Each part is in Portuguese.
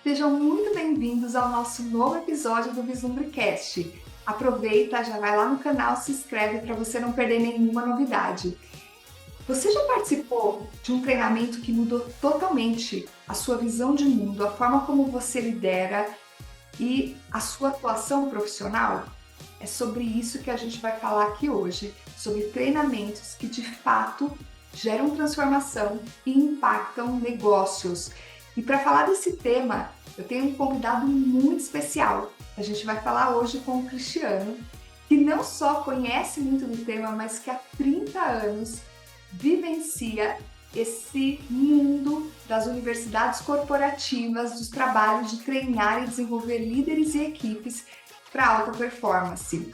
Sejam muito bem-vindos ao nosso novo episódio do VislumbreCast. Aproveita, já vai lá no canal, se inscreve para você não perder nenhuma novidade. Você já participou de um treinamento que mudou totalmente a sua visão de mundo, a forma como você lidera e a sua atuação profissional? É sobre isso que a gente vai falar aqui hoje, sobre treinamentos que de fato geram transformação e impactam negócios. E para falar desse tema, eu tenho um convidado muito especial. A gente vai falar hoje com o Cristiano, que não só conhece muito do tema, mas que há 30 anos vivencia esse mundo das universidades corporativas, dos trabalhos de treinar e desenvolver líderes e equipes para alta performance.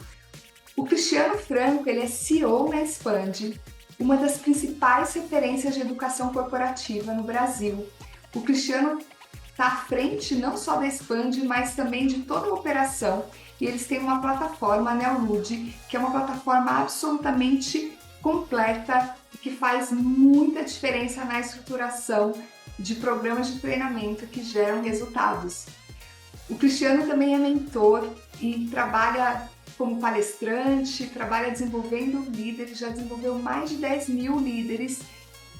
O Cristiano Franco, ele é CEO na Expand, uma das principais referências de educação corporativa no Brasil. O Cristiano está à frente não só da Expand, mas também de toda a operação, e eles têm uma plataforma, a Neolude, que é uma plataforma absolutamente completa e que faz muita diferença na estruturação de programas de treinamento que geram resultados. O Cristiano também é mentor e trabalha como palestrante, trabalha desenvolvendo líderes, já desenvolveu mais de 10 mil líderes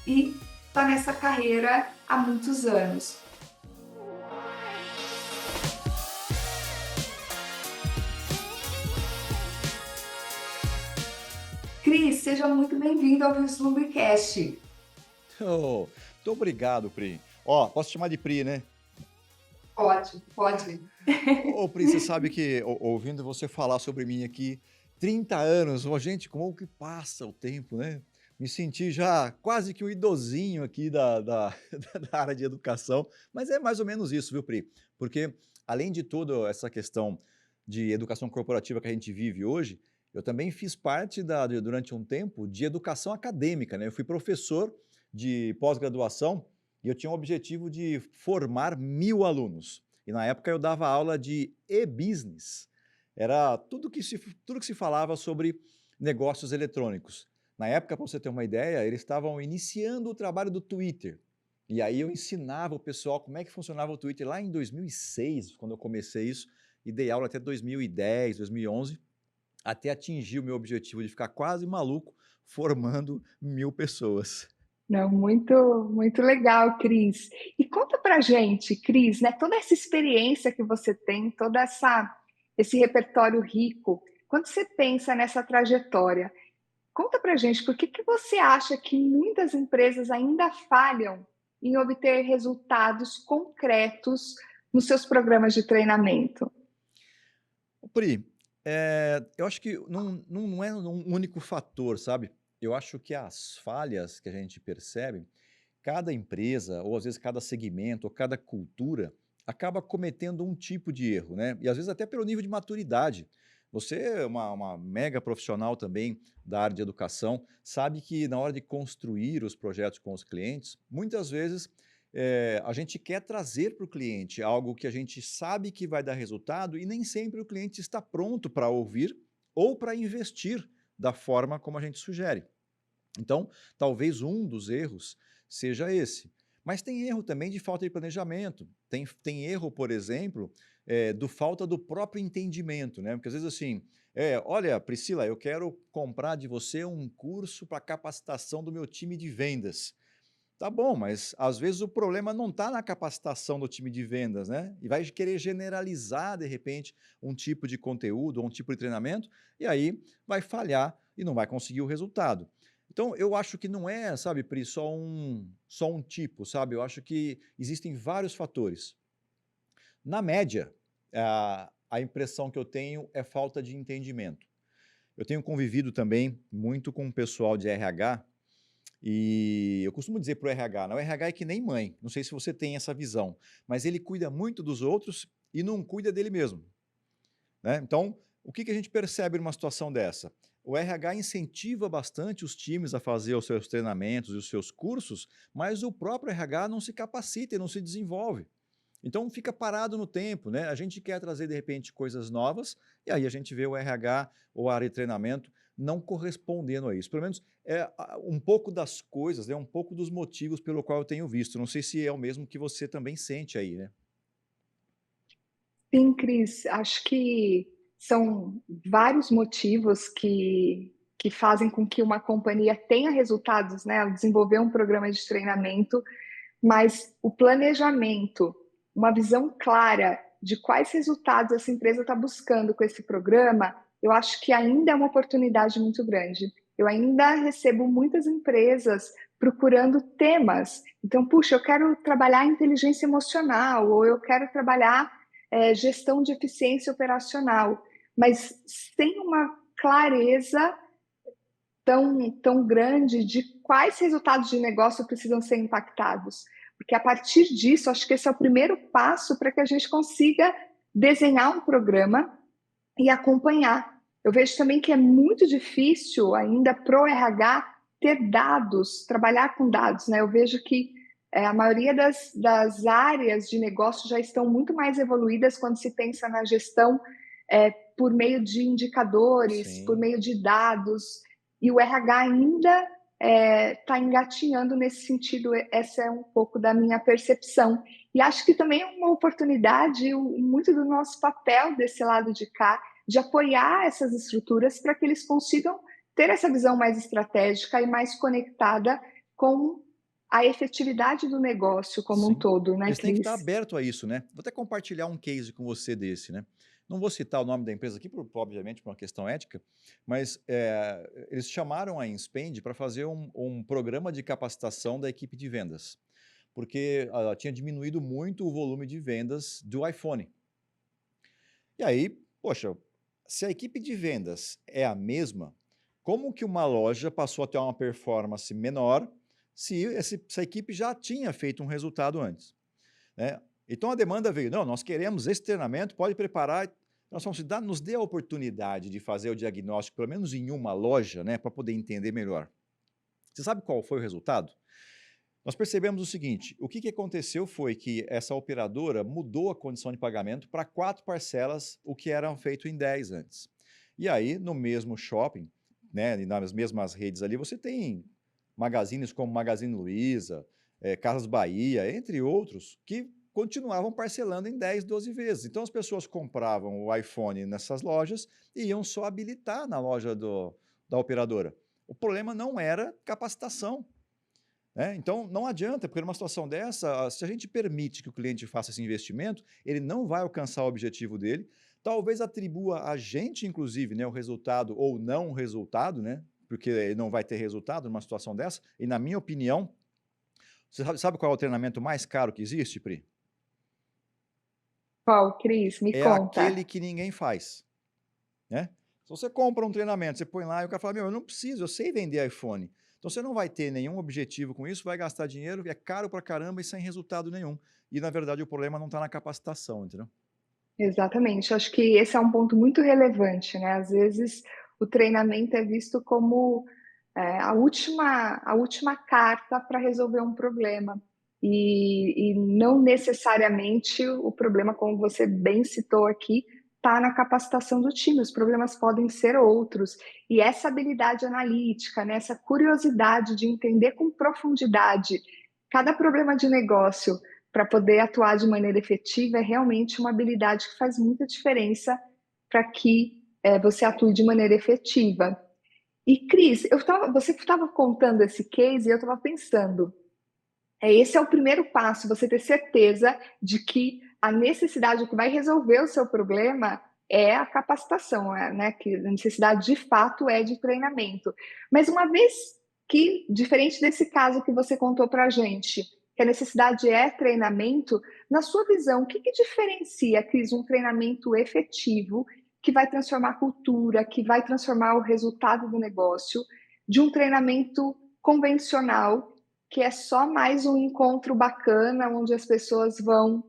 e está nessa carreira há muitos anos. Cris, seja muito bem-vindo ao VislumbreCast. Oh, muito obrigado, Pri. Ó, posso te chamar de Pri, né? Pode, pode. Ô, Pri, você sabe que ouvindo você falar sobre mim aqui, 30 anos, ô, gente, como que passa o tempo, né? Me senti já quase que um idosinho aqui da área de educação, mas é mais ou menos isso, viu, Pri? Porque, além de toda essa questão de educação corporativa que a gente vive hoje, eu também fiz parte durante um tempo de educação acadêmica, né? Eu fui professor de pós-graduação e eu tinha o objetivo de formar 1.000 alunos. E na época eu dava aula de e-business. Era tudo que se falava sobre negócios eletrônicos. Na época, para você ter uma ideia, eles estavam iniciando o trabalho do Twitter. E aí eu ensinava o pessoal como é que funcionava o Twitter lá em 2006, quando eu comecei isso, e dei aula até 2010, 2011, até atingir o meu objetivo de ficar quase maluco formando 1.000 pessoas. Não, muito legal, Cris. E conta pra gente, Cris, né, toda essa experiência que você tem, esse repertório rico, quando você pensa nessa trajetória, conta pra gente por que você acha que muitas empresas ainda falham em obter resultados concretos nos seus programas de treinamento? Pri, eu acho que não é um único fator, sabe. Eu acho que as falhas que a gente percebe, cada empresa ou às vezes cada segmento ou cada cultura acaba cometendo um tipo de erro, né, e às vezes até pelo nível de maturidade. Você é uma mega profissional também da área de educação, sabe que na hora de construir os projetos com os clientes, muitas vezes a gente quer trazer para o cliente algo que a gente sabe que vai dar resultado e nem sempre o cliente está pronto para ouvir ou para investir da forma como a gente sugere. Então, talvez um dos erros seja esse. Mas tem erro também de falta de planejamento. Tem erro, por exemplo, do falta do próprio entendimento, né? Porque às vezes assim, olha, Priscila, eu quero comprar de você um curso para capacitação do meu time de vendas. Tá bom, mas às vezes o problema não está na capacitação do time de vendas, né? E vai querer generalizar, de repente, um tipo de conteúdo ou um tipo de treinamento, e aí vai falhar e não vai conseguir o resultado. Então, eu acho que não é, sabe, Pri, só um tipo, sabe? Eu acho que existem vários fatores. Na média, a impressão que eu tenho é falta de entendimento. Eu tenho convivido também muito com o pessoal de RH, e eu costumo dizer para o RH, o RH é que nem mãe, não sei se você tem essa visão, mas ele cuida muito dos outros e não cuida dele mesmo, né? Então, o que a gente percebe numa situação dessa? O RH incentiva bastante os times a fazer os seus treinamentos e os seus cursos, mas o próprio RH não se capacita e não se desenvolve. Então fica parado no tempo, né? A gente quer trazer de repente coisas novas e aí a gente vê o RH ou a área de treinamento não correspondendo a isso. Pelo menos um pouco das coisas, né? Um pouco dos motivos pelo qual eu tenho visto. Não sei se é o mesmo que você também sente aí, né? Sim, Cris, acho que são vários motivos que fazem com que uma companhia tenha resultados, né? Ao desenvolver um programa de treinamento, mas o planejamento, uma visão clara de quais resultados essa empresa está buscando com esse programa, eu acho que ainda é uma oportunidade muito grande. Eu ainda recebo muitas empresas procurando temas. Então, puxa, eu quero trabalhar inteligência emocional, ou eu quero trabalhar gestão de eficiência operacional, mas sem uma clareza tão grande de quais resultados de negócio precisam ser impactados. Porque a partir disso, acho que esse é o primeiro passo para que a gente consiga desenhar um programa e acompanhar. Eu vejo também que é muito difícil ainda para o RH ter dados, trabalhar com dados, né? Eu vejo que a maioria das áreas de negócio já estão muito mais evoluídas quando se pensa na gestão por meio de indicadores, por Sim. meio de dados, e o RH ainda está engatinhando nesse sentido. Essa é um pouco da minha percepção. E acho que também é uma oportunidade, muito do nosso papel desse lado de cá, de apoiar essas estruturas para que eles consigam ter essa visão mais estratégica e mais conectada com a efetividade do negócio como um Sim. todo, né, Eles têm que estar Cris? aberto a isso, né. Vou até compartilhar um case com você desse, né. Não vou citar o nome da empresa aqui obviamente por uma questão ética, mas, eles chamaram a Inspend para fazer um programa de capacitação da equipe de vendas, porque, tinha diminuído muito o volume de vendas do iPhone. E aí, poxa, se a equipe de vendas é a mesma, como que uma loja passou a ter uma performance menor se essa equipe já tinha feito um resultado antes? Né? Então a demanda veio, não, nós queremos esse treinamento, pode preparar, nós vamos nos dê a oportunidade de fazer o diagnóstico, pelo menos em uma loja, né, para poder entender melhor. Você sabe qual foi o resultado? Nós percebemos o seguinte, o que aconteceu foi que essa operadora mudou a condição de pagamento para 4 parcelas, o que era feito em 10 antes. E aí, no mesmo shopping, né, e nas mesmas redes ali, você tem magazines como Magazine Luiza, Casas Bahia, entre outros, que continuavam parcelando em 10, 12 vezes. Então as pessoas compravam o iPhone nessas lojas e iam só habilitar na loja da operadora. O problema não era capacitação, né? Então, não adianta, porque numa situação dessa, se a gente permite que o cliente faça esse investimento, ele não vai alcançar o objetivo dele, talvez atribua a gente, inclusive, né, o resultado ou não o resultado, né, porque ele não vai ter resultado numa situação dessa, e na minha opinião, você sabe qual é o treinamento mais caro que existe, Pri? Qual, Cris? Me É aquele conta. que ninguém faz, né? Se você compra um treinamento, você põe lá e o cara fala, meu, eu não preciso, eu sei vender iPhone. Então você não vai ter nenhum objetivo com isso, vai gastar dinheiro, é caro pra caramba e sem resultado nenhum. E na verdade o problema não está na capacitação, entendeu? Exatamente. Acho que esse é um ponto muito relevante, né? Às vezes o treinamento é visto como a última carta para resolver um problema. E não necessariamente o problema, como você bem citou aqui, está na capacitação do time. Os problemas podem ser outros. E essa habilidade analítica, né? Essa curiosidade de entender com profundidade cada problema de negócio para poder atuar de maneira efetiva é realmente uma habilidade que faz muita diferença para que você atue de maneira efetiva. E, Cris, você estava contando esse case e eu estava pensando, esse é o primeiro passo, você ter certeza de que a necessidade que vai resolver o seu problema é a capacitação, né? Que a necessidade de fato é de treinamento. Mas uma vez que, diferente desse caso que você contou para a gente, que a necessidade é treinamento, na sua visão, o que diferencia, Cris, um treinamento efetivo que vai transformar a cultura, que vai transformar o resultado do negócio, de um treinamento convencional que é só mais um encontro bacana onde as pessoas vão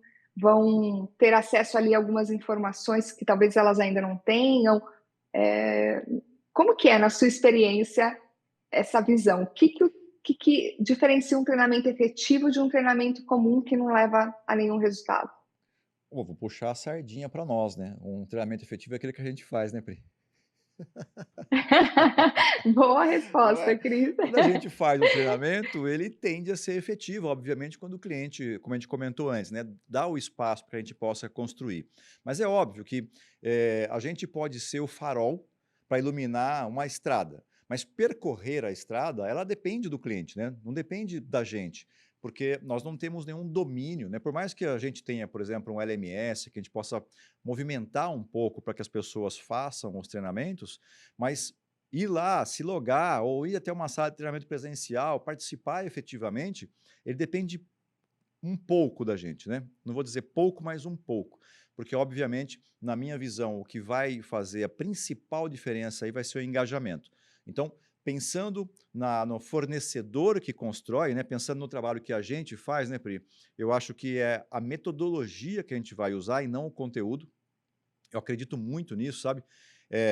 ter acesso ali a algumas informações que talvez elas ainda não tenham. É, como que é, na sua experiência, essa visão? O que diferencia um treinamento efetivo de um treinamento comum que não leva a nenhum resultado? Vou puxar a sardinha para nós, né? Um treinamento efetivo é aquele que a gente faz, né, Pri? Boa Não resposta, é? Cris. Quando a gente faz um treinamento, ele tende a ser efetivo, obviamente, quando o cliente, como a gente comentou antes, né, dá o espaço para a gente possa construir. Mas é óbvio que a gente pode ser o farol para iluminar uma estrada, mas percorrer a estrada, ela depende do cliente, né? Não depende da gente, porque nós não temos nenhum domínio, né? Por mais que a gente tenha, por exemplo, um LMS, que a gente possa movimentar um pouco para que as pessoas façam os treinamentos, mas ir lá, se logar ou ir até uma sala de treinamento presencial, participar efetivamente, ele depende um pouco da gente, né? Não vou dizer pouco, mas um pouco. Porque, obviamente, na minha visão, o que vai fazer a principal diferença aí vai ser o engajamento. Então, pensando no fornecedor que constrói, né? Pensando no trabalho que a gente faz, né, Pri? Eu acho que é a metodologia que a gente vai usar e não o conteúdo. Eu acredito muito nisso, sabe?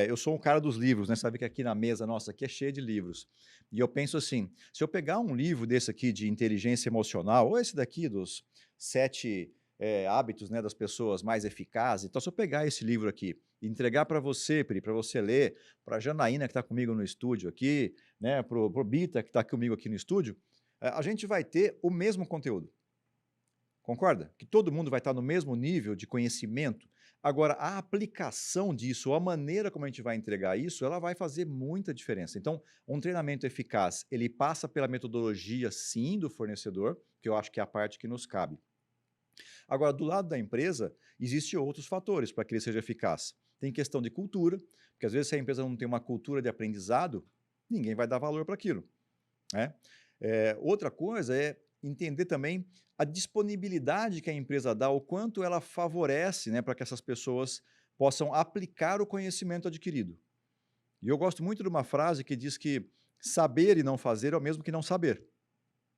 Eu sou um cara dos livros, né? Sabe que aqui na mesa nossa aqui é cheia de livros. E eu penso assim, se eu pegar um livro desse aqui de inteligência emocional, ou esse daqui dos 7 hábitos, né, das pessoas mais eficazes, então se eu pegar esse livro aqui e entregar para você, Pri, para você ler, para a Janaína que está comigo no estúdio aqui, né, para o Bita que está comigo aqui no estúdio, a gente vai ter o mesmo conteúdo. Concorda? Que todo mundo vai estar no mesmo nível de conhecimento. Agora, a aplicação disso, a maneira como a gente vai entregar isso, ela vai fazer muita diferença. Então, um treinamento eficaz, ele passa pela metodologia, sim, do fornecedor, que eu acho que é a parte que nos cabe. Agora, do lado da empresa, existem outros fatores para que ele seja eficaz. Tem questão de cultura, porque às vezes se a empresa não tem uma cultura de aprendizado, ninguém vai dar valor para aquilo, né? Outra coisa é entender também a disponibilidade que a empresa dá, o quanto ela favorece, né, para que essas pessoas possam aplicar o conhecimento adquirido. E eu gosto muito de uma frase que diz que saber e não fazer é o mesmo que não saber,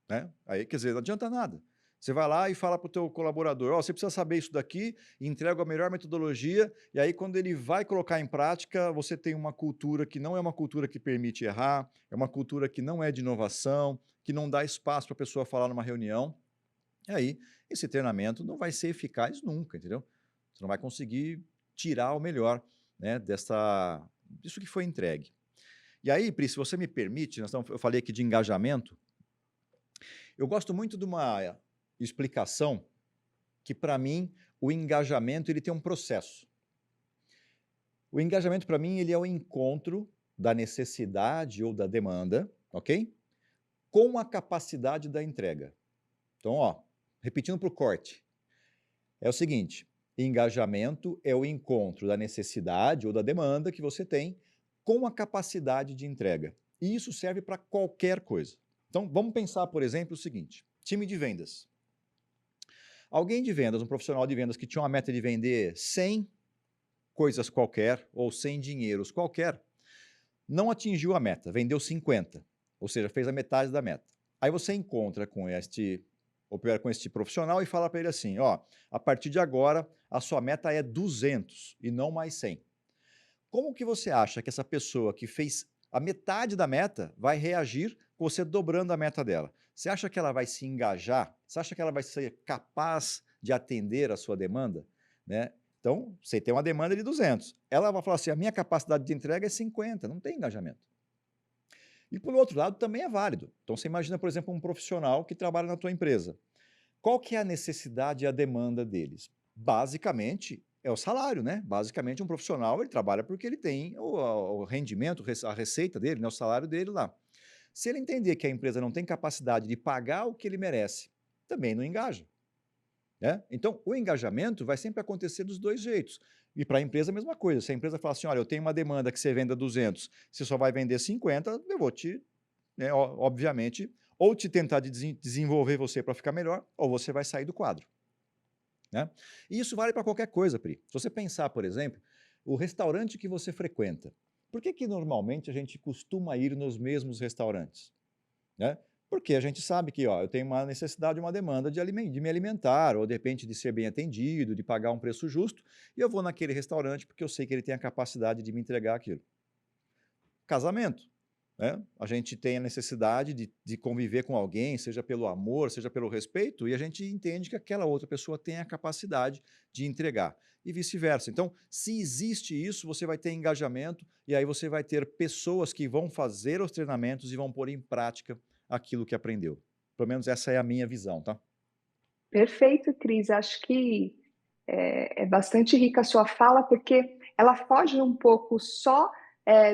né? Aí, quer dizer, não adianta nada. Você vai lá e fala para o teu colaborador, ó, você precisa saber isso daqui, entrega a melhor metodologia, e aí quando ele vai colocar em prática, você tem uma cultura que não é uma cultura que permite errar, é uma cultura que não é de inovação, que não dá espaço para a pessoa falar numa reunião, e aí esse treinamento não vai ser eficaz nunca, entendeu? Você não vai conseguir tirar o melhor, né, disso que foi entregue. E aí, Pri, se você me permite, eu falei aqui de engajamento, eu gosto muito de uma explicação que, para mim, o engajamento ele tem um processo. O engajamento, para mim, ele é o encontro da necessidade ou da demanda, ok? Com a capacidade da entrega. Então, ó, repetindo para o corte, é o seguinte, engajamento é o encontro da necessidade ou da demanda que você tem com a capacidade de entrega. E isso serve para qualquer coisa. Então, vamos pensar, por exemplo, o seguinte, time de vendas. Alguém de vendas, um profissional de vendas que tinha uma meta de vender 100 coisas qualquer ou 100 dinheiros qualquer, não atingiu a meta, vendeu 50, ou seja, fez a metade da meta. Aí você encontra com este profissional e fala para ele assim, ó, a partir de agora a sua meta é 200 e não mais 100. Como que você acha que essa pessoa que fez a metade da meta vai reagir com você dobrando a meta dela? Você acha que ela vai se engajar? Você acha que ela vai ser capaz de atender a sua demanda? Né? Então, você tem uma demanda de 200. Ela vai falar assim, a minha capacidade de entrega é 50, não tem engajamento. E por outro lado, também é válido. Então, você imagina, por exemplo, um profissional que trabalha na tua empresa. Qual que é a necessidade e a demanda deles? Basicamente, é o salário, né? Basicamente, um profissional, ele trabalha porque ele tem o rendimento, a receita dele, né? O salário dele lá. Se ele entender que a empresa não tem capacidade de pagar o que ele merece, também não engaja, né? Então, o engajamento vai sempre acontecer dos dois jeitos. E para a empresa, a mesma coisa. Se a empresa falar assim, olha, eu tenho uma demanda que você venda 200, você só vai vender 50, eu vou te, né, obviamente, ou te tentar desenvolver você para ficar melhor, ou você vai sair do quadro, né? E isso vale para qualquer coisa, Pri. Se você pensar, por exemplo, o restaurante que você frequenta, por que que normalmente a gente costuma ir nos mesmos restaurantes, né? Porque a gente sabe que, ó, eu tenho uma necessidade, uma demanda de me alimentar, ou de repente de ser bem atendido, de pagar um preço justo, e eu vou naquele restaurante porque eu sei que ele tem a capacidade de me entregar aquilo. Casamento. né? A gente tem a necessidade de conviver com alguém, seja pelo amor, seja pelo respeito, e a gente entende que aquela outra pessoa tem a capacidade de entregar, e vice-versa. Então, se existe isso, você vai ter engajamento, e aí você vai ter pessoas que vão fazer os treinamentos e vão pôr em prática aquilo que aprendeu. Pelo menos essa é a minha visão, tá? Perfeito, Cris. Acho que é bastante rica a sua fala, porque ela foge um pouco só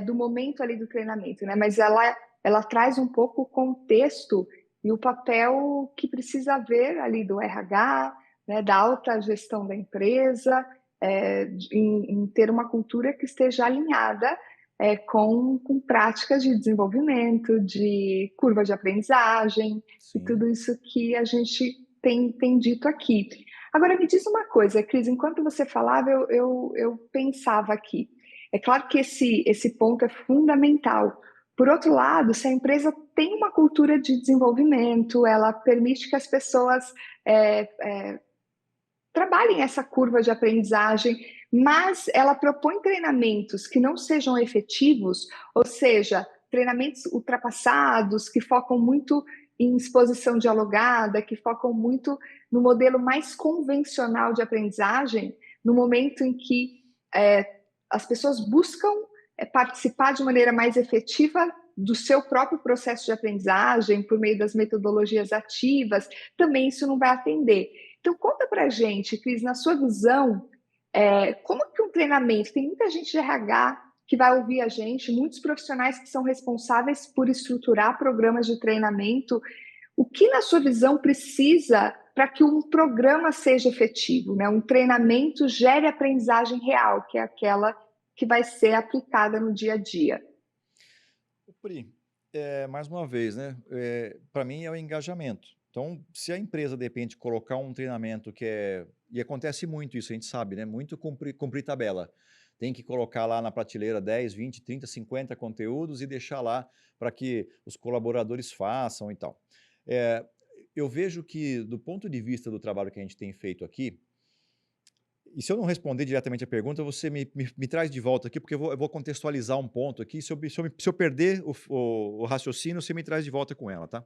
do momento ali do treinamento, né? Mas ela traz um pouco o contexto e o papel que precisa haver ali do RH, né, da alta gestão da empresa, em ter uma cultura que esteja alinhada com práticas de desenvolvimento, de curva de aprendizagem e Sim. tudo isso que a gente tem dito aqui. Agora, me diz uma coisa, Cris, enquanto você falava, eu pensava aqui. É claro que esse ponto é fundamental. Por outro lado, se a empresa tem uma cultura de desenvolvimento, ela permite que as pessoas é, é, trabalhem essa curva de aprendizagem, mas ela propõe treinamentos que não sejam efetivos, ou seja, treinamentos ultrapassados, que focam muito em exposição dialogada, que focam muito no modelo mais convencional de aprendizagem, no momento em que as pessoas buscam participar de maneira mais efetiva do seu próprio processo de aprendizagem, por meio das metodologias ativas, também isso não vai atender. Então, conta pra gente, Cris, na sua visão, como que um treinamento, tem muita gente de RH que vai ouvir a gente, muitos profissionais que são responsáveis por estruturar programas de treinamento, o que na sua visão precisa para que um programa seja efetivo, né? Um treinamento gere aprendizagem real, que é aquela que vai ser aplicada no dia a dia. Pri, mais uma vez, né, para mim é o engajamento. Então, se a empresa, de repente, colocar um treinamento que é e acontece muito isso, a gente sabe, né, muito cumprir tabela. Tem que colocar lá na prateleira 10, 20, 30, 50 conteúdos e deixar lá para que os colaboradores façam e tal. Eh, eu vejo que, do ponto de vista do trabalho que a gente tem feito aqui, e se eu não responder diretamente a pergunta, você me traz de volta aqui, porque eu vou contextualizar um ponto aqui. Se eu perder o raciocínio, você me traz de volta com ela, tá?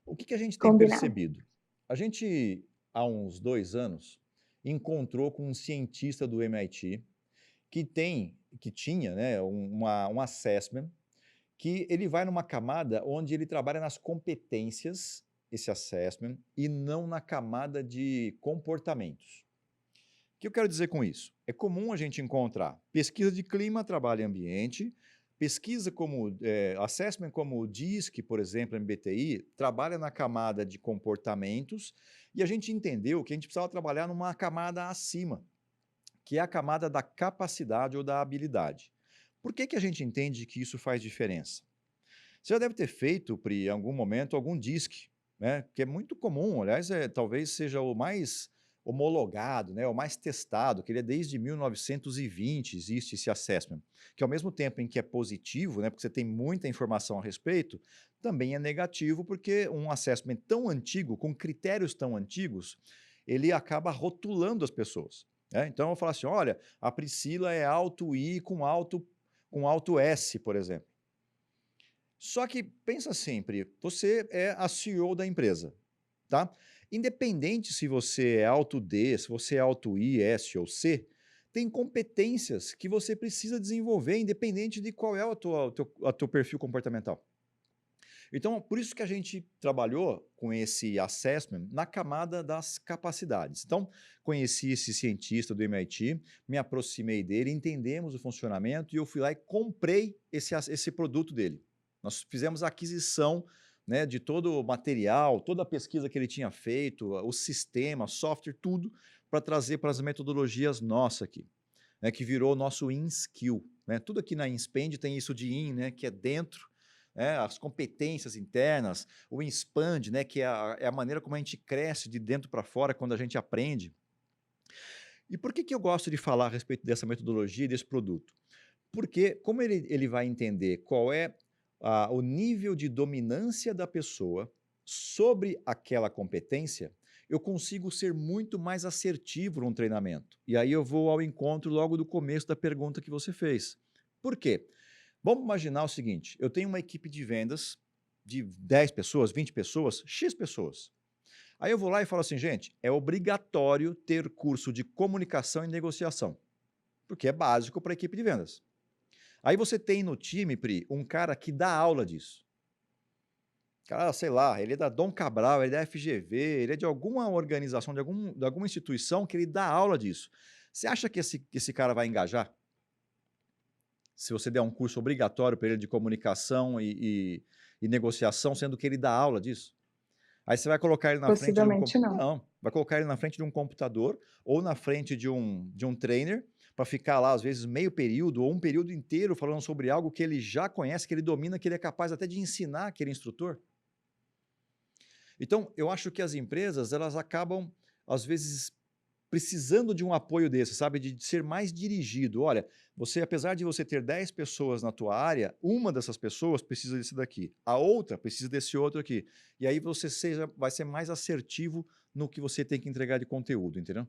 O que que a gente tem Combinado. percebido? A gente, há uns 2 anos, encontrou com um cientista do MIT que tinha, né, um assessment, que ele vai numa camada onde ele trabalha nas competências, esse assessment, e não na camada de comportamentos. O que eu quero dizer com isso? É comum a gente encontrar pesquisa de clima, trabalho e ambiente, pesquisa como assessment como o DISC, por exemplo, MBTI, trabalha na camada de comportamentos, e a gente entendeu que a gente precisava trabalhar numa camada acima, que é a camada da capacidade ou da habilidade. Por que que a gente entende que isso faz diferença? Você já deve ter feito, Pri, em algum momento, algum DISC, né? Que é muito comum, aliás, talvez seja o mais homologado, né? O mais testado, que ele é desde 1920, existe esse assessment, que ao mesmo tempo em que é positivo, né? Porque você tem muita informação a respeito, também é negativo, porque um assessment tão antigo, com critérios tão antigos, ele acaba rotulando as pessoas, né? Então eu falo assim, olha, a Priscila é alto I com alto S, por exemplo. Só que pensa sempre, você é a CEO da empresa, tá? Independente se você é alto D, se você é alto I, S ou C, tem competências que você precisa desenvolver, independente de qual é o teu perfil comportamental. Então, por isso que a gente trabalhou com esse assessment na camada das capacidades. Então, conheci esse cientista do MIT, me aproximei dele, entendemos o funcionamento e eu fui lá e comprei esse produto dele. Nós fizemos a aquisição, né, de todo o material, toda a pesquisa que ele tinha feito, o sistema, software, tudo, para trazer para as metodologias nossas aqui, né, que virou o nosso InSkill. Né? Tudo aqui na InSpend tem isso de In, né, que é dentro, as competências internas, o Expand, né, que é a maneira como a gente cresce de dentro para fora quando a gente aprende. E por que eu gosto de falar a respeito dessa metodologia e desse produto? Porque como ele vai entender qual é o nível de dominância da pessoa sobre aquela competência, eu consigo ser muito mais assertivo num treinamento. E aí eu vou ao encontro logo do começo da pergunta que você fez. Por quê? Vamos imaginar o seguinte, eu tenho uma equipe de vendas de 10 pessoas, 20 pessoas, X pessoas. Aí eu vou lá e falo assim, gente, é obrigatório ter curso de comunicação e negociação, porque é básico para a equipe de vendas. Aí você tem no time, Pri, um cara que dá aula disso. Cara, sei lá, ele é da Dom Cabral, ele é da FGV, ele é de alguma organização, de alguma instituição que ele dá aula disso. Você acha que esse cara vai engajar? Se você der um curso obrigatório para ele de comunicação e negociação, sendo que ele dá aula disso? Aí você vai colocar ele na frente de um Possivelmente não. não, vai colocar ele na frente de um computador ou na frente de um trainer para ficar lá, às vezes, meio período ou um período inteiro falando sobre algo que ele já conhece, que ele domina, que ele é capaz até de ensinar aquele instrutor. Então, eu acho que as empresas, elas acabam, às vezes, precisando de um apoio desse, sabe, de ser mais dirigido. Olha, você, apesar de você ter 10 pessoas na tua área, uma dessas pessoas precisa desse daqui, a outra precisa desse outro aqui. E aí você vai ser mais assertivo no que você tem que entregar de conteúdo, entendeu?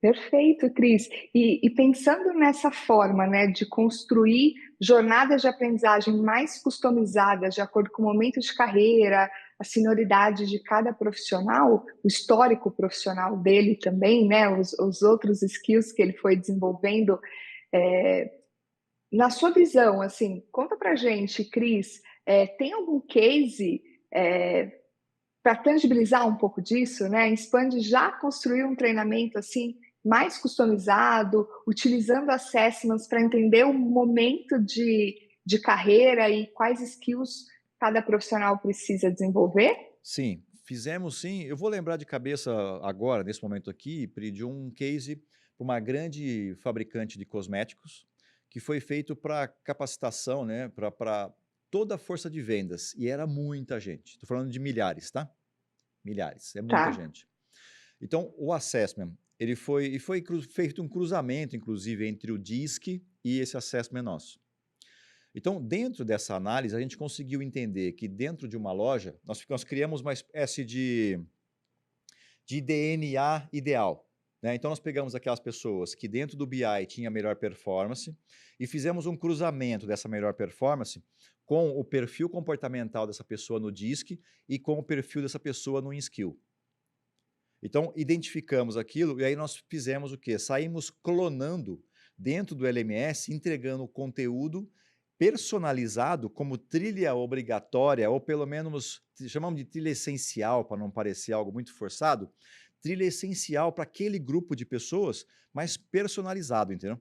Perfeito, Cris. E pensando nessa forma, né, de construir jornadas de aprendizagem mais customizadas, de acordo com o momento de carreira, a senioridade de cada profissional, o histórico profissional dele também, né, os outros skills que ele foi desenvolvendo, é, na sua visão, assim, conta pra gente, Cris, tem algum case para tangibilizar um pouco disso, né? A Expand já construiu um treinamento assim mais customizado, utilizando assessments para entender o momento de carreira e quais skills cada profissional precisa desenvolver? Sim, fizemos sim. Eu vou lembrar de cabeça agora, nesse momento aqui, Pri, de um case para uma grande fabricante de cosméticos, que foi feito para capacitação, né, para toda a força de vendas. E era muita gente. Estou falando de milhares, tá? Milhares, é muita Tá, gente. Então, o assessment, ele foi feito um cruzamento, inclusive, entre o DISC e esse assessment nosso. Então, dentro dessa análise, a gente conseguiu entender que dentro de uma loja, nós criamos uma espécie de DNA ideal. Né? Então, nós pegamos aquelas pessoas que dentro do BI tinha melhor performance e fizemos um cruzamento dessa melhor performance com o perfil comportamental dessa pessoa no DISC e com o perfil dessa pessoa no InSkill. Então, identificamos aquilo e aí nós fizemos o quê? Saímos clonando dentro do LMS, entregando conteúdo personalizado como trilha obrigatória, ou pelo menos chamamos de trilha essencial, para não parecer algo muito forçado, trilha essencial para aquele grupo de pessoas, mas personalizado, entendeu?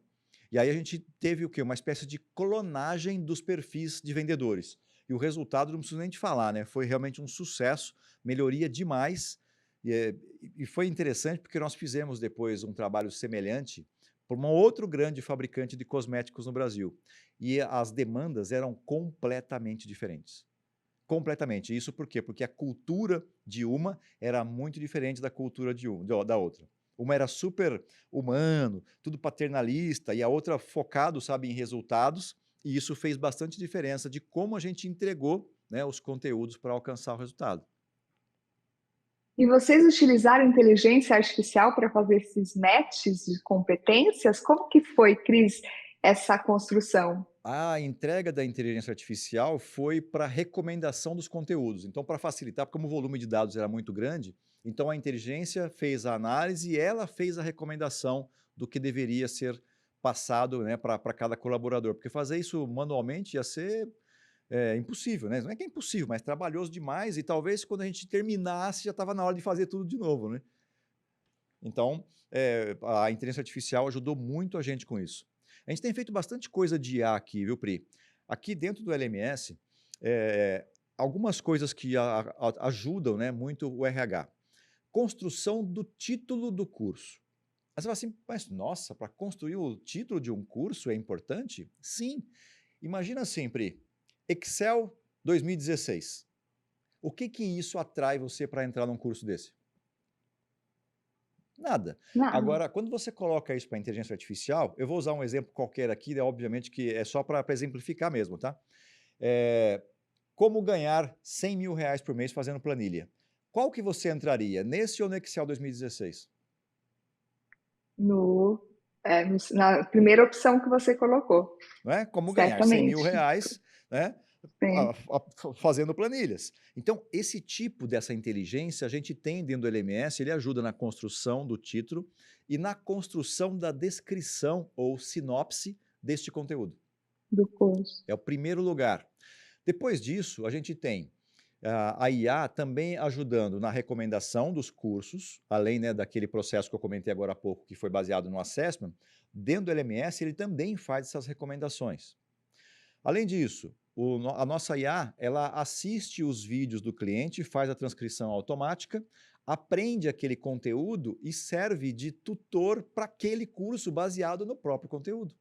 E aí a gente teve o quê? Uma espécie de clonagem dos perfis de vendedores. E o resultado, não preciso nem te falar, né? Foi realmente um sucesso, melhoria demais, e foi interessante porque nós fizemos depois um trabalho semelhante para um outro grande fabricante de cosméticos no Brasil. E as demandas eram completamente diferentes. Completamente. Isso por quê? Porque a cultura de uma era muito diferente da cultura da outra. Uma era super humano, tudo paternalista, e a outra focado, sabe, em resultados, e isso fez bastante diferença de como a gente entregou, né, os conteúdos para alcançar o resultado. e vocês utilizaram inteligência artificial para fazer esses matches de competências? Como que foi, Cris, essa construção? A entrega da inteligência artificial foi para recomendação dos conteúdos. Então, para facilitar, como o volume de dados era muito grande, então a inteligência fez a análise e ela fez a recomendação do que deveria ser passado, né, para cada colaborador. Porque fazer isso manualmente ia ser impossível, né? Não é que é impossível, mas trabalhoso demais e talvez quando a gente terminasse já estava na hora de fazer tudo de novo, né? Então, a inteligência artificial ajudou muito a gente com isso. A gente tem feito bastante coisa de IA aqui, viu, Pri? Aqui dentro do LMS, algumas coisas que ajudam, né, muito o RH. Construção do título do curso. Aí você fala assim, mas nossa, para construir o título de um curso é importante? Sim. Imagina assim, Pri, Excel 2016. O que que isso atrai você para entrar num curso desse? Nada. Nada. Agora, quando você coloca isso para inteligência artificial, eu vou usar um exemplo qualquer aqui, né, obviamente que é só para exemplificar mesmo, tá? Eh, como ganhar R$ 100.000 por mês fazendo planilha. Qual que você entraria, nesse ou no Excel 2016? No Na primeira opção que você colocou, Não é? Como ganhar 100 mil certamente. reais, né? Sim, Fazendo planilhas. Então, esse tipo dessa inteligência a gente tem dentro do LMS, ele ajuda na construção do título e na construção da descrição ou sinopse deste conteúdo. do curso. É o primeiro lugar. Depois disso, a gente tem a IA também ajudando na recomendação dos cursos, além, né, daquele processo que eu comentei agora há pouco, que foi baseado no assessment. Dentro do LMS, ele também faz essas recomendações. Além disso, a nossa IA, ela assiste os vídeos do cliente, faz a transcrição automática, aprende aquele conteúdo e serve de tutor para aquele curso baseado no próprio conteúdo.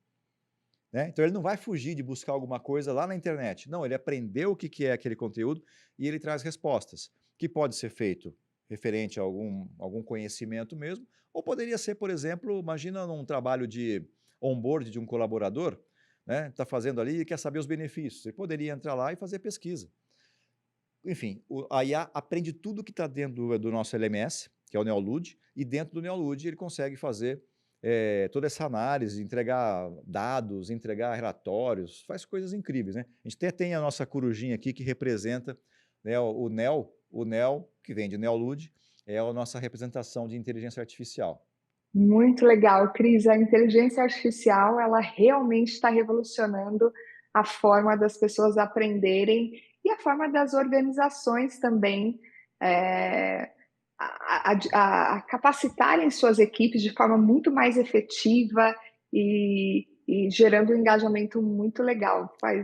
Né? Então ele não vai fugir de buscar alguma coisa lá na internet. Não, ele aprendeu o que é aquele conteúdo e ele traz respostas, que pode ser feito referente a algum conhecimento mesmo, ou poderia ser, por exemplo, imagina num trabalho de onboard de um colaborador, né? Está fazendo ali e quer saber os benefícios. Ele poderia entrar lá e fazer pesquisa. Enfim, a IA aprende tudo que está dentro do nosso LMS, que é o Neolude, e dentro do Neolude ele consegue fazer toda essa análise, entregar dados, entregar relatórios, faz coisas incríveis, né? A gente até tem a nossa corujinha aqui que representa, né, o NEL, que vem de Neolude, é a nossa representação de inteligência artificial. Muito legal, Cris. A inteligência artificial, ela realmente está revolucionando a forma das pessoas aprenderem e a forma das organizações também é, a capacitarem suas equipes de forma muito mais efetiva e gerando um engajamento muito legal. Aí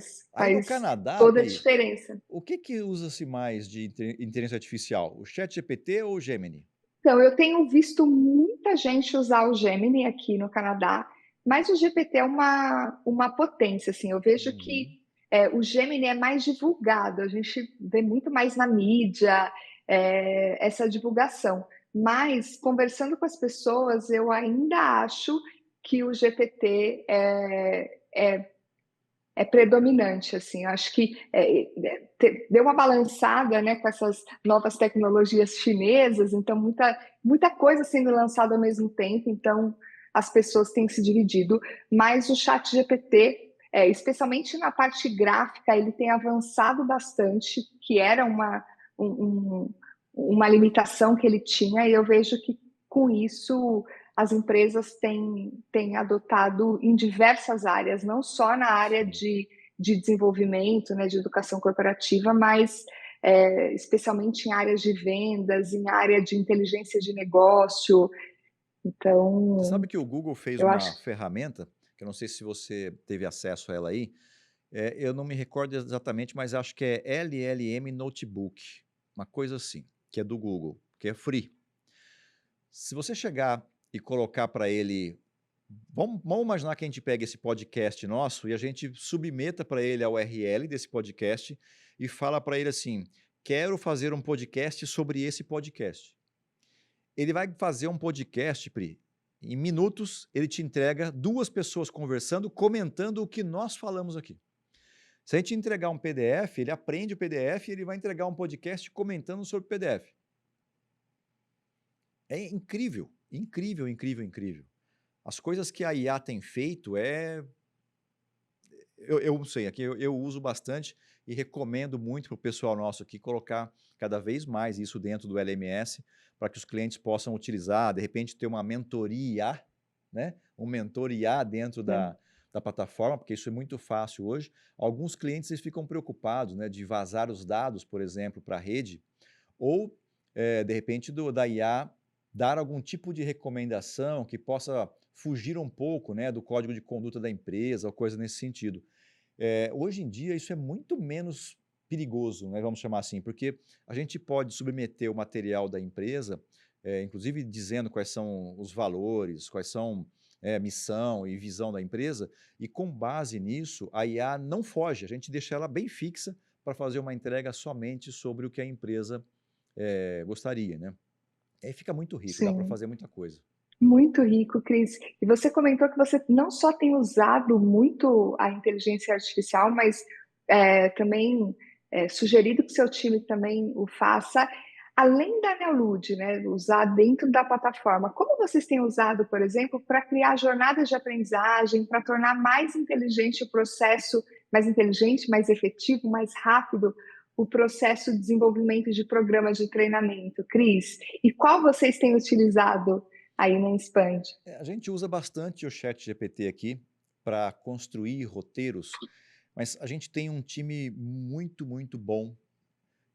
no Faz Canadá, toda a Pri, diferença. o que usa-se mais de inteligência artificial? O ChatGPT ou o Gemini? Então, eu tenho visto muita gente usar o Gemini aqui no Canadá, mas o GPT é uma potência, assim. Eu vejo que Uhum. o Gemini é mais divulgado, a gente vê muito mais na mídia essa divulgação. Mas, conversando com as pessoas, eu ainda acho que o GPT é predominante, assim. Eu acho que deu uma balançada, né, com essas novas tecnologias chinesas, então muita coisa sendo lançada ao mesmo tempo, então as pessoas têm se dividido. Mas o chat GPT, especialmente na parte gráfica, ele tem avançado bastante, que era um, um, uma limitação que ele tinha, e eu vejo que com isso as empresas têm adotado em diversas áreas, não só na área Sim. de desenvolvimento, né, de educação corporativa, mas especialmente em áreas de vendas, em área de inteligência de negócio. Você Então, sabe que o Google fez eu acho. uma ferramenta, que eu não sei se você teve acesso a ela aí, eu não me recordo exatamente, mas acho que é LLM Notebook, uma coisa assim, que é do Google, que é free. Se você chegar e colocar para ele, vamos imaginar que a gente pega esse podcast nosso e a gente submeta para ele a URL desse podcast e fala para ele assim: quero fazer um podcast sobre esse podcast. Ele vai fazer um podcast, Pri. Em minutos, ele te entrega duas pessoas conversando, comentando o que nós falamos aqui. Se a gente entregar um PDF, ele aprende o PDF e ele vai entregar um podcast comentando sobre o PDF. É incrível, incrível, incrível, incrível. As coisas que a IA tem feito eu não sei, aqui eu uso bastante e recomendo muito para o pessoal nosso aqui colocar cada vez mais isso dentro do LMS para que os clientes possam utilizar, de repente ter uma mentoria, né? Um mentor IA dentro Né? da plataforma, porque isso é muito fácil hoje. Alguns clientes eles ficam preocupados, né, de vazar os dados, por exemplo, para a rede, ou de repente da IA dar algum tipo de recomendação que possa fugir um pouco, né, do código de conduta da empresa ou coisa nesse sentido. Hoje em dia isso é muito menos perigoso, né, vamos chamar assim, porque a gente pode submeter o material da empresa, inclusive dizendo quais são os valores, quais são missão e visão da empresa, e com base nisso a IA não foge, a gente deixa ela bem fixa para fazer uma entrega somente sobre o que a empresa gostaria, né? Aí fica muito rico, dá para Sim. fazer muita coisa. Muito rico, Cris. E você comentou que você não só tem usado muito a inteligência artificial, mas também sugerido que seu time também o faça. Além da Neolude, né, usar dentro da plataforma, como vocês têm usado, por exemplo, para criar jornadas de aprendizagem, para tornar mais inteligente o processo, mais inteligente, mais efetivo, mais rápido, o processo de desenvolvimento de programas de treinamento, Cris? E qual vocês têm utilizado aí na Expand? A gente usa bastante o chat GPT aqui para construir roteiros, mas a gente tem um time muito, muito bom,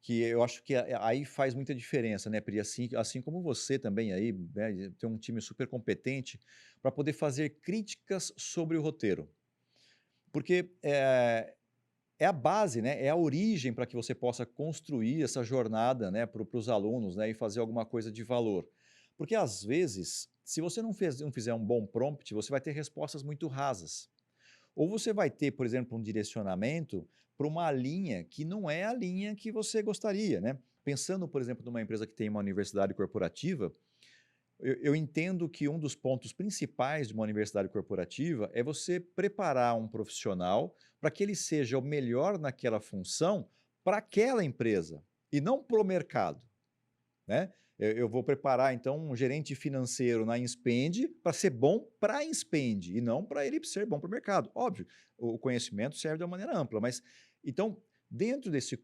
que eu acho que aí faz muita diferença, né, Pri? Assim como você também aí, né, tem um time super competente para poder fazer críticas sobre o roteiro. Porque é a base, né, é a origem para que você possa construir essa jornada, né, para os alunos, né, e fazer alguma coisa de valor. Porque às vezes, se você não fizer um bom prompt, você vai ter respostas muito rasas. Ou você vai ter, por exemplo, um direcionamento para uma linha que não é a linha que você gostaria, né? Pensando, por exemplo, numa empresa que tem uma universidade corporativa, eu entendo que um dos pontos principais de uma universidade corporativa é você preparar um profissional para que ele seja o melhor naquela função para aquela empresa e não para o mercado, né? Eu vou preparar, então, um gerente financeiro na Inspend para ser bom para a Inspend e não para ele ser bom para o mercado. Óbvio, o conhecimento serve de uma maneira ampla, mas, então, dentro desse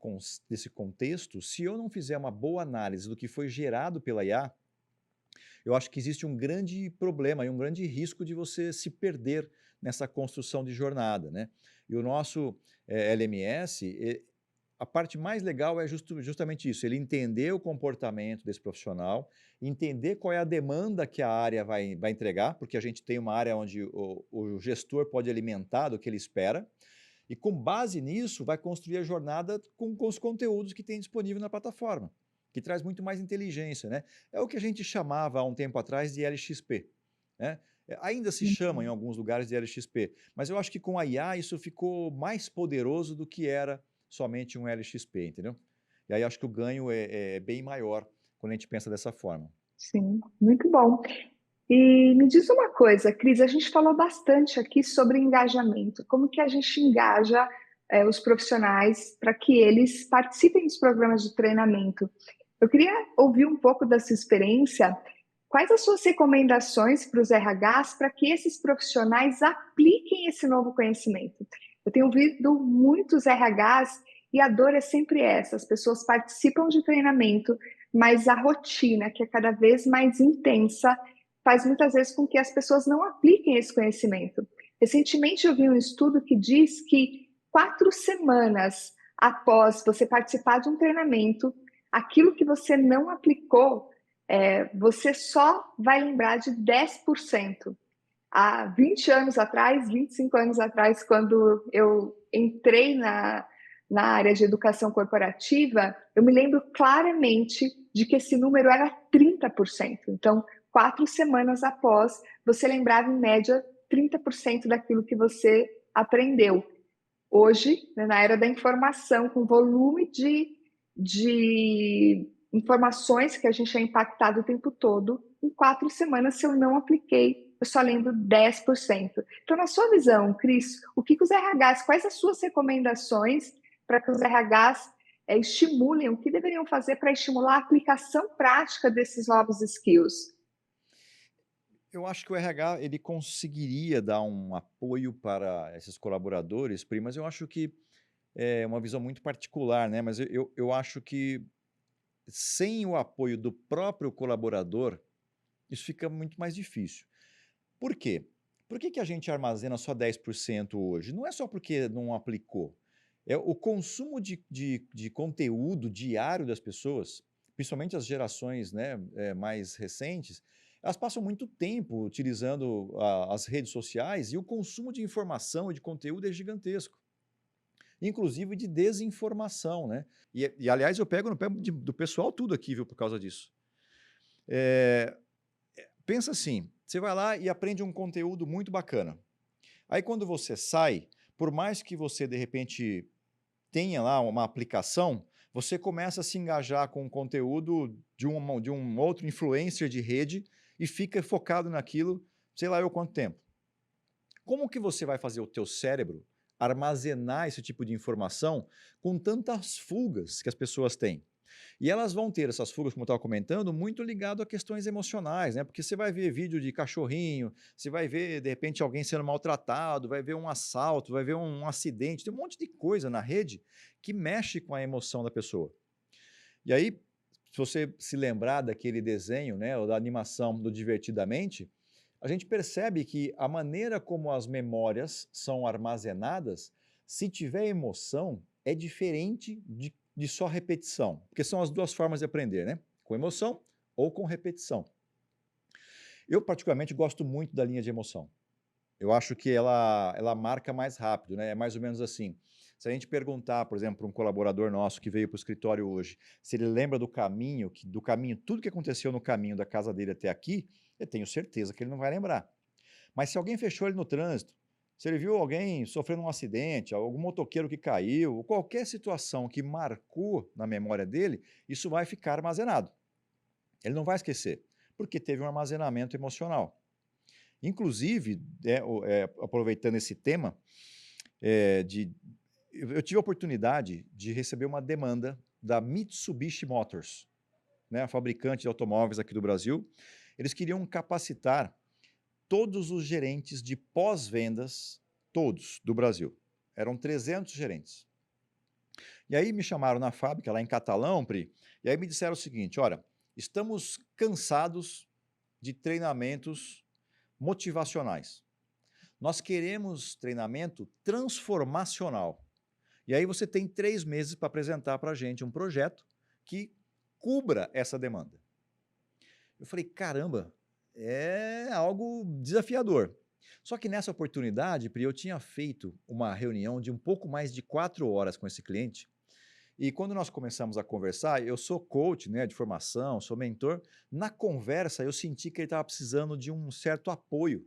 contexto, se eu não fizer uma boa análise do que foi gerado pela IA, eu acho que existe um grande problema e um grande risco de você se perder nessa construção de jornada, né? E o nosso LMS, a parte mais legal é justamente isso, ele entender o comportamento desse profissional, entender qual é a demanda que a área vai entregar, porque a gente tem uma área onde o gestor pode alimentar do que ele espera, e com base nisso vai construir a jornada com os conteúdos que tem disponível na plataforma, que traz muito mais inteligência, né? É o que a gente chamava há um tempo atrás de LXP, né? Ainda se chama em alguns lugares de LXP, mas eu acho que com a IA isso ficou mais poderoso do que era somente um LXP, entendeu? E aí acho que o ganho é bem maior quando a gente pensa dessa forma. Sim, muito bom. E me diz uma coisa, Cris, a gente falou bastante aqui sobre engajamento, como que a gente engaja os profissionais para que eles participem dos programas de treinamento. Eu queria ouvir um pouco da sua experiência. Quais as suas recomendações para os RHs para que esses profissionais apliquem esse novo conhecimento? Eu tenho ouvido muitos RHs e a dor é sempre essa: as pessoas participam de treinamento, mas a rotina, que é cada vez mais intensa, faz muitas vezes com que as pessoas não apliquem esse conhecimento. Recentemente eu vi um estudo que diz que 4 semanas após você participar de um treinamento, aquilo que você não aplicou, você só vai lembrar de 10%. Há 20 anos atrás, 25 anos atrás, quando eu entrei na área de educação corporativa, eu me lembro claramente de que esse número era 30%. Então, 4 semanas após, você lembrava em média 30% daquilo que você aprendeu. Hoje, né, na era da informação, com volume de informações que a gente é impactado o tempo todo, em 4 semanas, se eu não apliquei, eu só lembro 10%. Então, na sua visão, Cris, o que os RHs, quais as suas recomendações para que os RHs estimulem, o que deveriam fazer para estimular a aplicação prática desses novos skills? Eu acho que o RH ele conseguiria dar um apoio para esses colaboradores, Pri, mas eu acho que é uma visão muito particular, né? Mas eu acho que sem o apoio do próprio colaborador, isso fica muito mais difícil. Por quê? Por que a gente armazena só 10% hoje? Não é só porque não aplicou. É o consumo de conteúdo diário das pessoas, principalmente as gerações, né, mais recentes, elas passam muito tempo utilizando as redes sociais e o consumo de informação e de conteúdo é gigantesco, inclusive de desinformação, né? Aliás, eu pego no pé do pessoal tudo aqui, viu, por causa disso. É, pensa assim, você vai lá e aprende um conteúdo muito bacana. Aí quando você sai, por mais que você de repente tenha lá uma aplicação, você começa a se engajar com o conteúdo de um outro influencer de rede e fica focado naquilo, sei lá eu quanto tempo. Como que você vai fazer o teu cérebro armazenar esse tipo de informação com tantas fugas que as pessoas têm? E elas vão ter essas fugas, como eu estava comentando, muito ligado a questões emocionais, né? Porque você vai ver vídeo de cachorrinho, você vai ver, de repente, alguém sendo maltratado, vai ver um assalto, vai ver um acidente, tem um monte de coisa na rede que mexe com a emoção da pessoa. E aí, se você se lembrar daquele desenho, né, ou da animação do Divertidamente, a gente percebe que a maneira como as memórias são armazenadas, se tiver emoção, é diferente de só repetição, porque são as duas formas de aprender, né? Com emoção ou com repetição. Eu, particularmente, gosto muito da linha de emoção. Eu acho que ela marca mais rápido, né? É mais ou menos assim. Se a gente perguntar, por exemplo, para um colaborador nosso que veio para o escritório hoje, se ele lembra do caminho, tudo que aconteceu no caminho da casa dele até aqui, eu tenho certeza que ele não vai lembrar. Mas se alguém fechou ele no trânsito, se ele viu alguém sofrendo um acidente, algum motoqueiro que caiu, ou qualquer situação que marcou na memória dele, isso vai ficar armazenado. Ele não vai esquecer, porque teve um armazenamento emocional. Inclusive, aproveitando esse tema, eu tive a oportunidade de receber uma demanda da Mitsubishi Motors, né, a fabricante de automóveis aqui do Brasil. Eles queriam capacitar todos os gerentes de pós-vendas, todos, do Brasil. Eram 300 gerentes. E aí me chamaram na fábrica, lá em Catalão, Pri, e aí me disseram o seguinte: olha, estamos cansados de treinamentos motivacionais. Nós queremos treinamento transformacional. E aí você tem 3 meses para apresentar para a gente um projeto que cubra essa demanda. Eu falei, caramba, é algo desafiador. Só que nessa oportunidade, Pri, eu tinha feito uma reunião de um pouco mais de 4 horas com esse cliente. E quando nós começamos a conversar, eu sou coach, né, de formação, sou mentor. Na conversa, eu senti que ele estava precisando de um certo apoio.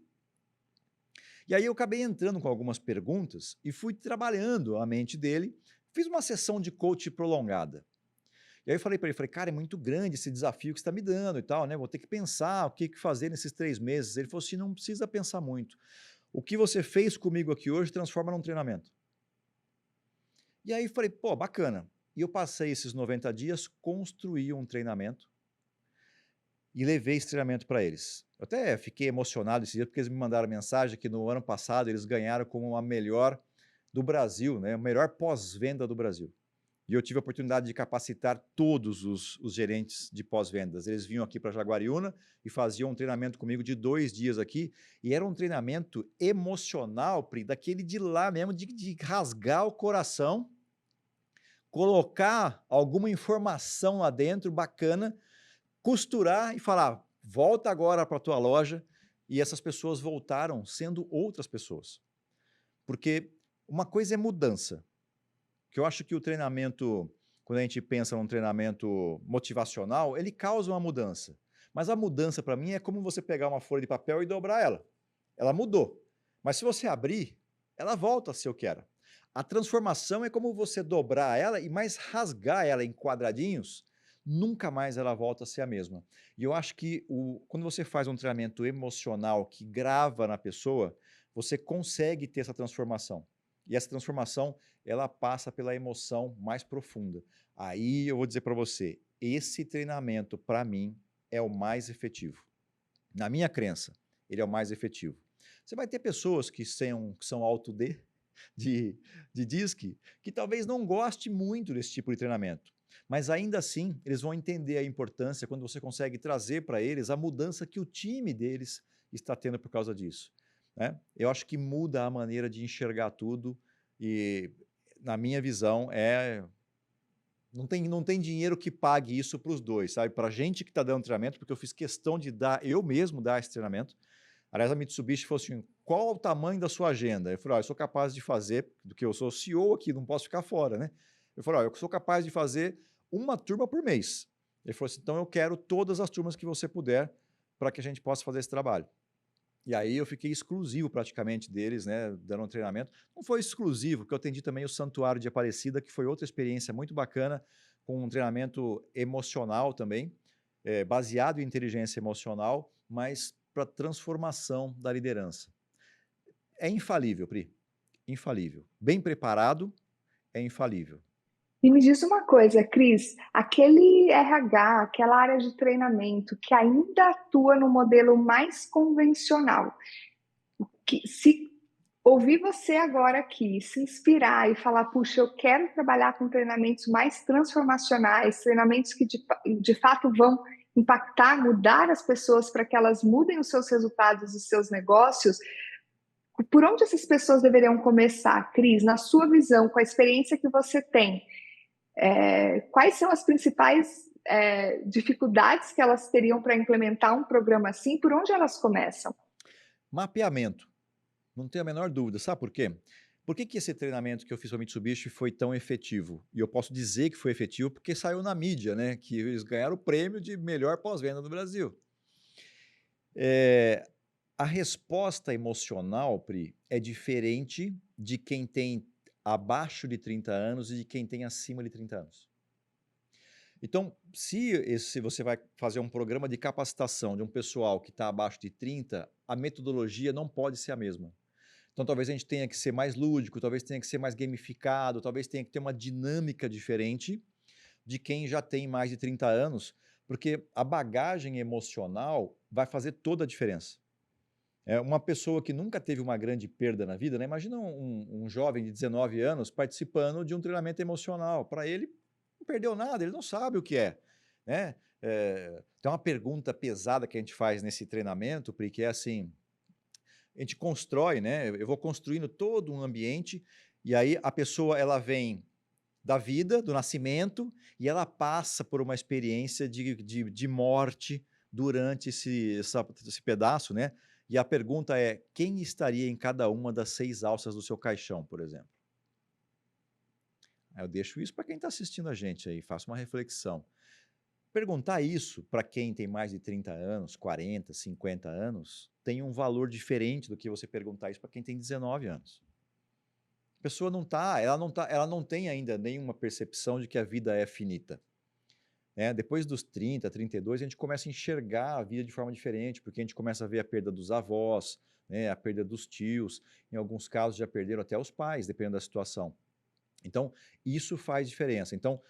E aí eu acabei entrando com algumas perguntas e fui trabalhando a mente dele, fiz uma sessão de coach prolongada. E aí eu falei para ele, falei, cara, é muito grande esse desafio que você está me dando e tal, né? Vou ter que pensar o que fazer nesses 3 meses. Ele falou assim, não precisa pensar muito. O que você fez comigo aqui hoje transforma num treinamento. E aí eu falei, pô, bacana. E eu passei esses 90 dias, construí um treinamento e levei esse treinamento para eles. Eu até fiquei emocionado esse dia, porque eles me mandaram mensagem que no ano passado eles ganharam como a melhor do Brasil, né? A melhor pós-venda do Brasil. E eu tive a oportunidade de capacitar todos os gerentes de pós-vendas. Eles vinham aqui para Jaguariúna e faziam um treinamento comigo de 2 dias aqui, e era um treinamento emocional, Pri, daquele de lá mesmo, de rasgar o coração, colocar alguma informação lá dentro bacana, costurar e falar, volta agora para a tua loja, e essas pessoas voltaram sendo outras pessoas. Porque uma coisa é mudança, que eu acho que o treinamento, quando a gente pensa num treinamento motivacional, ele causa uma mudança. Mas a mudança para mim é como você pegar uma folha de papel e dobrar ela. Ela mudou. Mas se você abrir, ela volta a ser o que era. A transformação é como você dobrar ela e mais rasgar ela em quadradinhos, nunca mais ela volta a ser a mesma. E eu acho que quando você faz um treinamento emocional que grava na pessoa, você consegue ter essa transformação. E essa transformação, ela passa pela emoção mais profunda. Aí eu vou dizer para você, esse treinamento, para mim, é o mais efetivo. Na minha crença, ele é o mais efetivo. Você vai ter pessoas que são alto de DISC, que talvez não goste muito desse tipo de treinamento. Mas ainda assim, eles vão entender a importância quando você consegue trazer para eles a mudança que o time deles está tendo por causa disso. Né? Eu acho que muda a maneira de enxergar tudo e, na minha visão, não tem dinheiro que pague isso para os dois, sabe? Para a gente que está dando treinamento, porque eu fiz questão de eu mesmo dar esse treinamento. Aliás, a Mitsubishi falou assim, qual o tamanho da sua agenda? Eu falei, eu sou capaz de fazer, porque eu sou CEO aqui, não posso ficar fora, né? Eu falei, eu sou capaz de fazer uma turma por mês. Ele falou assim, então eu quero todas as turmas que você puder para que a gente possa fazer esse trabalho. E aí eu fiquei exclusivo praticamente deles, né, dando um treinamento. Não foi exclusivo, porque eu atendi também o Santuário de Aparecida, que foi outra experiência muito bacana, com um treinamento emocional também, baseado em inteligência emocional, mas para transformação da liderança. É infalível, Pri. Infalível. Bem preparado, é infalível. E me diz uma coisa, Cris, aquele RH, aquela área de treinamento que ainda atua no modelo mais convencional, que se ouvir você agora aqui, se inspirar e falar, puxa, eu quero trabalhar com treinamentos mais transformacionais, treinamentos que de fato vão impactar, mudar as pessoas para que elas mudem os seus resultados e seus negócios, por onde essas pessoas deveriam começar, Cris, na sua visão, com a experiência que você tem? Quais são as principais dificuldades que elas teriam para implementar um programa assim? Por onde elas começam? Mapeamento, não tenho a menor dúvida. Sabe por quê? Por que esse treinamento que eu fiz para o Mitsubishi foi tão efetivo? E eu posso dizer que foi efetivo porque saiu na mídia, né? Que eles ganharam o prêmio de melhor pós-venda do Brasil. Eh, a resposta emocional, Pri, é diferente de quem tem abaixo de 30 anos e de quem tem acima de 30 anos. Então, se você vai fazer um programa de capacitação de um pessoal que está abaixo de 30, a metodologia não pode ser a mesma. Então, talvez a gente tenha que ser mais lúdico, talvez tenha que ser mais gamificado, talvez tenha que ter uma dinâmica diferente de quem já tem mais de 30 anos, porque a bagagem emocional vai fazer toda a diferença. Uma pessoa que nunca teve uma grande perda na vida, né? Imagina um jovem de 19 anos participando de um treinamento emocional. Para ele, não perdeu nada, ele não sabe o que é. Né? Tem uma pergunta pesada que a gente faz nesse treinamento, Pri, que é assim, a gente constrói, né? Eu vou construindo todo um ambiente e aí a pessoa ela vem da vida, do nascimento, e ela passa por uma experiência de morte durante esse pedaço, né? E a pergunta é: quem estaria em cada uma das 6 alças do seu caixão, por exemplo? Aí eu deixo isso para quem está assistindo a gente aí, faça uma reflexão. Perguntar isso para quem tem mais de 30 anos, 40, 50 anos, tem um valor diferente do que você perguntar isso para quem tem 19 anos. A pessoa ela não tem ainda nenhuma percepção de que a vida é finita. Depois dos 30, 32, a gente começa a enxergar a vida de forma diferente, porque a gente começa a ver a perda dos avós, né, a perda dos tios, em alguns casos já perderam até os pais, dependendo da situação. Então, isso faz diferença. Então,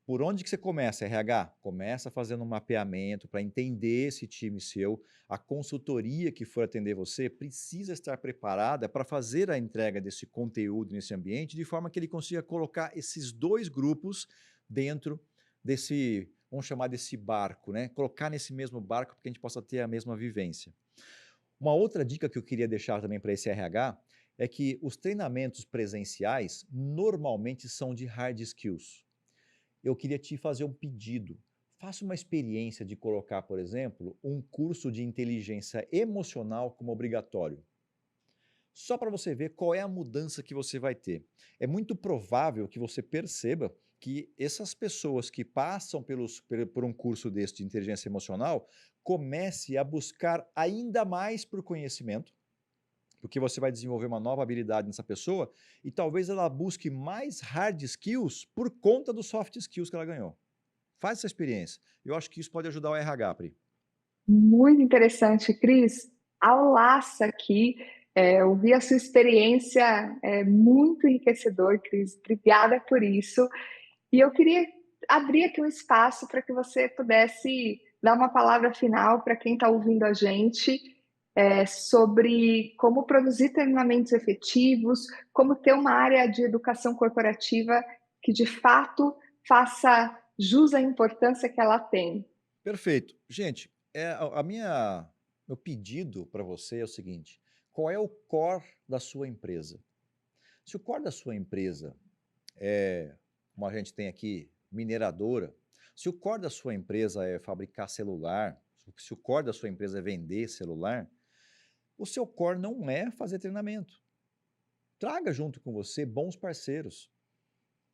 por onde que você começa, RH? Começa fazendo um mapeamento para entender esse time seu. A consultoria que for atender você precisa estar preparada para fazer a entrega desse conteúdo nesse ambiente, de forma que ele consiga colocar esses dois grupos dentro desse, vamos chamar desse barco, né? Colocar nesse mesmo barco para que a gente possa ter a mesma vivência. Uma outra dica que eu queria deixar também para esse RH é que os treinamentos presenciais normalmente são de hard skills. Eu queria te fazer um pedido. Faça uma experiência de colocar, por exemplo, um curso de inteligência emocional como obrigatório. Só para você ver qual é a mudança que você vai ter. É muito provável que você perceba que essas pessoas que passam por um curso desse de inteligência emocional comece a buscar ainda mais por conhecimento, porque você vai desenvolver uma nova habilidade nessa pessoa e talvez ela busque mais hard skills por conta dos soft skills que ela ganhou. Faz essa experiência. Eu acho que isso pode ajudar o RH, Pri. Muito interessante, Cris. Aulaça aqui. Ouvir a sua experiência é muito enriquecedor, Cris. Obrigada por isso. E eu queria abrir aqui um espaço para que você pudesse dar uma palavra final para quem está ouvindo a gente, sobre como produzir treinamentos efetivos, como ter uma área de educação corporativa que de fato faça jus à importância que ela tem. Perfeito. Gente, meu pedido para você é o seguinte: qual é o core da sua empresa? Se o core da sua empresa é, como a gente tem aqui, mineradora, se o core da sua empresa é fabricar celular, se o core da sua empresa é vender celular, o seu core não é fazer treinamento. Traga junto com você bons parceiros,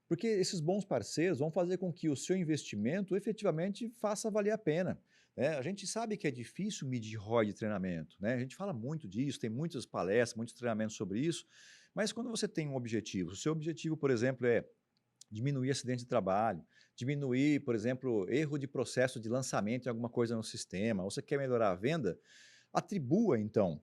porque esses bons parceiros vão fazer com que o seu investimento efetivamente faça valer a pena. A gente sabe que é difícil medir ROI de treinamento, né? A gente fala muito disso, tem muitas palestras, muitos treinamentos sobre isso, mas quando você tem um objetivo, o seu objetivo, por exemplo, é diminuir acidente de trabalho, diminuir, por exemplo, erro de processo de lançamento em alguma coisa no sistema, ou você quer melhorar a venda, atribua então,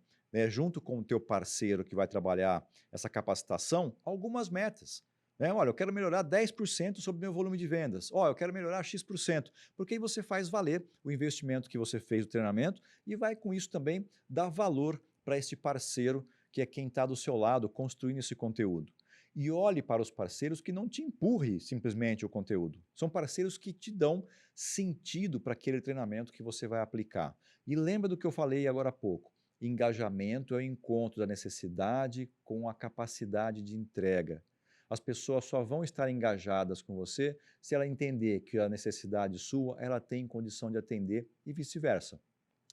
junto com o teu parceiro que vai trabalhar essa capacitação, algumas metas. Né? Olha, eu quero melhorar 10% sobre meu volume de vendas. Ó, eu quero melhorar X%. Porque aí você faz valer o investimento que você fez no treinamento e vai com isso também dar valor para esse parceiro que é quem está do seu lado construindo esse conteúdo. E olhe para os parceiros que não te empurre simplesmente o conteúdo. São parceiros que te dão sentido para aquele treinamento que você vai aplicar. E lembra do que eu falei agora há pouco. Engajamento é o encontro da necessidade com a capacidade de entrega. As pessoas só vão estar engajadas com você se ela entender que a necessidade sua, ela tem condição de atender e vice-versa.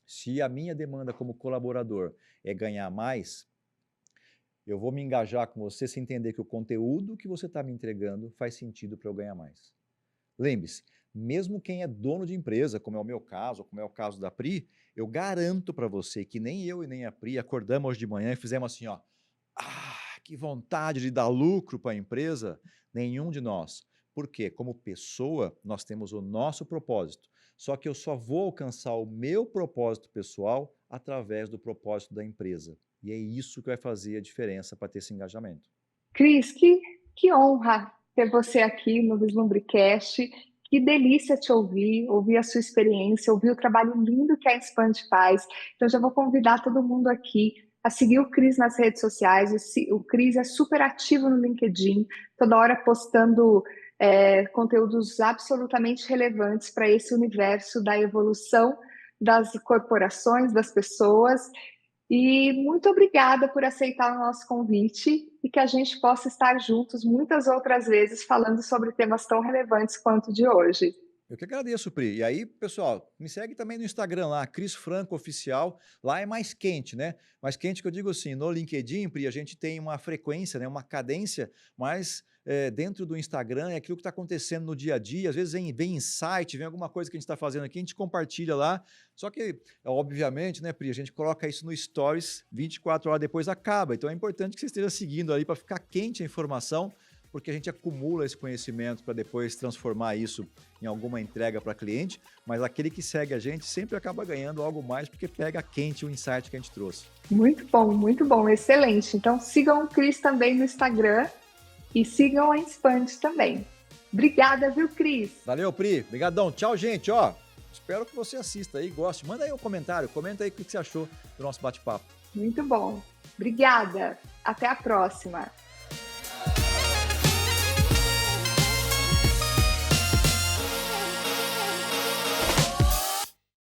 Se a minha demanda como colaborador é ganhar mais, eu vou me engajar com você se entender que o conteúdo que você está me entregando faz sentido para eu ganhar mais. Lembre-se, mesmo quem é dono de empresa, como é o meu caso, como é o caso da Pri, eu garanto para você que nem eu e nem a Pri acordamos hoje de manhã e fizemos assim, ó, que vontade de dar lucro para a empresa, nenhum de nós. Por quê? Como pessoa, nós temos o nosso propósito. Só que eu só vou alcançar o meu propósito pessoal através do propósito da empresa. E é isso que vai fazer a diferença para ter esse engajamento. Cris, que honra ter você aqui no Vislumbrecast. Que delícia te ouvir, ouvir a sua experiência, ouvir o trabalho lindo que a Expand faz. Então, já vou convidar todo mundo aqui a seguir o Cris nas redes sociais. O Cris é super ativo no LinkedIn, toda hora postando conteúdos absolutamente relevantes para esse universo da evolução das corporações, das pessoas. E muito obrigada por aceitar o nosso convite e que a gente possa estar juntos muitas outras vezes falando sobre temas tão relevantes quanto o de hoje. Eu que agradeço, Pri. E aí, pessoal, me segue também no Instagram lá, Cris Franco Oficial. Lá é mais quente, né? Mais quente que eu digo assim, no LinkedIn, Pri, a gente tem uma frequência, né? Uma cadência, mas dentro do Instagram é aquilo que está acontecendo no dia a dia. Às vezes vem insight, vem alguma coisa que a gente está fazendo aqui, a gente compartilha lá. Só que, obviamente, né, Pri, a gente coloca isso no Stories, 24 horas depois acaba. Então é importante que você esteja seguindo ali para ficar quente a informação, porque a gente acumula esse conhecimento para depois transformar isso em alguma entrega para cliente, mas aquele que segue a gente sempre acaba ganhando algo mais, porque pega quente o insight que a gente trouxe. Muito bom, excelente. Então sigam o Cris também no Instagram e sigam a Expand também. Obrigada, viu, Cris? Valeu, Pri. Obrigadão. Tchau, gente. Ó, espero que você assista aí, goste. Manda aí um comentário, comenta aí o que você achou do nosso bate-papo. Muito bom. Obrigada. Até a próxima.